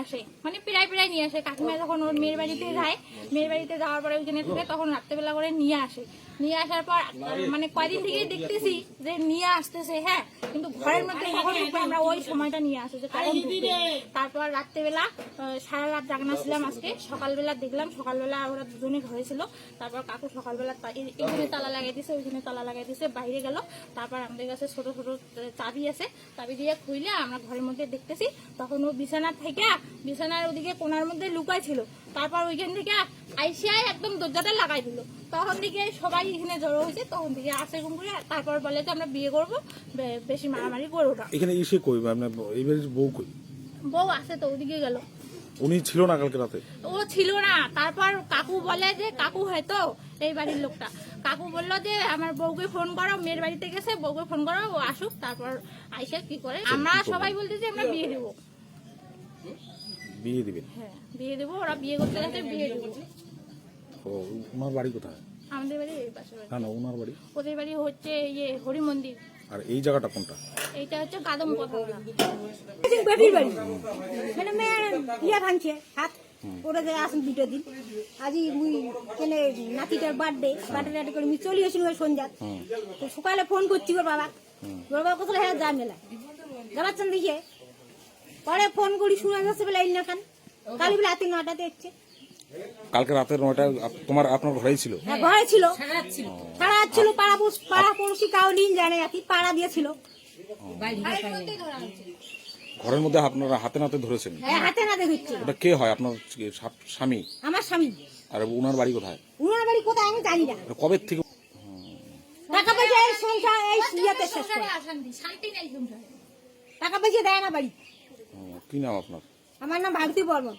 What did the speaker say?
আসে, মানে প্রায় নিয়ে আসে। কাকিমা যখন ওর মেয়ের বাড়িতে যায়, মেয়ের বাড়িতে যাওয়ার পরে ওইখানে থেকে তখন রাত্রেবেলা করে নিয়ে আসে। নিয়ে আসার পর মানে কয়দিন থেকেই দেখতেছি যে নিয়ে আসতেছে, হ্যাঁ, কিন্তু ঘরের মধ্যে কখন ঢুকবে আমরা ওই সময়টা নিয়ে আসে যে কখন ঢুকবে। তারপর রাত্রেবেলা সারা রাত জাগনা ছিলাম। আজকে সকালবেলা দেখলাম, সকালবেলা ওরা দুজনে ঘরে ছিল। তারপর কাকু সকালবেলা এইখানে তালা লাগাই দিছে, ওইখানে তালা লাগাই দিছে, বাইরে গেল। তারপর আমাদের কাছে ছোট ছোট চাবি আছে, চাবি দিয়ে খুইলে আমরা ঘরের মধ্যে দেখতেছি তখন ও বিছানার থেকে বিছানার ওদিকে কোনার মধ্যে লুকাই ছিল। তারপর ওইখান থেকে আইসিআই একদম দরজাটা লাগাই দিল। তখন থেকে সবাই এখানে জড়ো হয়েছে, তখন থেকে আসে ঘুম করে। তারপর বলে যে আমরা বিয়ে করবো, বেশি মারামারি করবো না। এখানে এসে কই আপনার এই বাড়ির বউ কই? বউ আছে তো ওদিকে গেল। উনি ছিল না কালকে রাতে? ও ছিল না। তারপর কাকু বলে যে, কাকু হয়তো এই বাড়ির লোকটা, কাকু বললো যে আমার বউকে ফোন করো, মেয়ের বাড়িতে গেছে, বউকে ফোন করো, ও আসুক। তারপর আইসা কি করে, আমরা সবাই বলতেছি আমরা বিয়ে দেবো। বিয়ে দিবেন? হ্যাঁ, বিয়ে দেবো। ওরা বিয়ে করতে গেছে, বিয়ে দেবো। ও, ওনার বাড়ি কোথায়? আমাদের বাড়ি এই পাশে বাড়ি। না না, ওনার বাড়ি? ওদের বাড়ি হচ্ছে হরি মন্দির। আর এই জায়গাটা কোনটা? এইটা হচ্ছে কাদম কথা। বেটির বাড়ি মানে মেয়ে ইয়া ভাঙছে হাত ওরা যে আসেন দুটো দিন আজি মুই কেনে নাতিটার বার্থডে করে মুই চলে আসিল সন্ধ্যা। তো সকালে ফোন করছি ওর বাবা কোথায় হ্যাঁ যা মেলা যাচ্ছেন দেখে পরে ফোন করি শোনা যাচ্ছে বলে এই না খান কালি বেলা রাতে 9টাতে এসছে। কালকে রাতে 9টায় তোমার আপনার ঘরেই ছিল? হ্যাঁ ঘরে ছিল, সারা রাত ছিল। পাড়া পড়শি কাউ নিন জানে নাকি পাড়া দিয়েছিল। ঘরের মধ্যে আপনারা হাতে নাতে ধরেছেন? হ্যাঁ হাতে নাতে ধরছে। ওটা কে হয় আপনার স্বামী? আমার স্বামী। আর ওনার বাড়ি কোথায়? উনার বাড়ি কোথায় আমি জানি না। কবে থেকে টাকা পয়সা এই সংসার এই ইয়েতে শেষ করে টাকা পয়সা দেয় না বাড়ি। কি নাম আপনার? আমার নাম ভারতী বর্মন।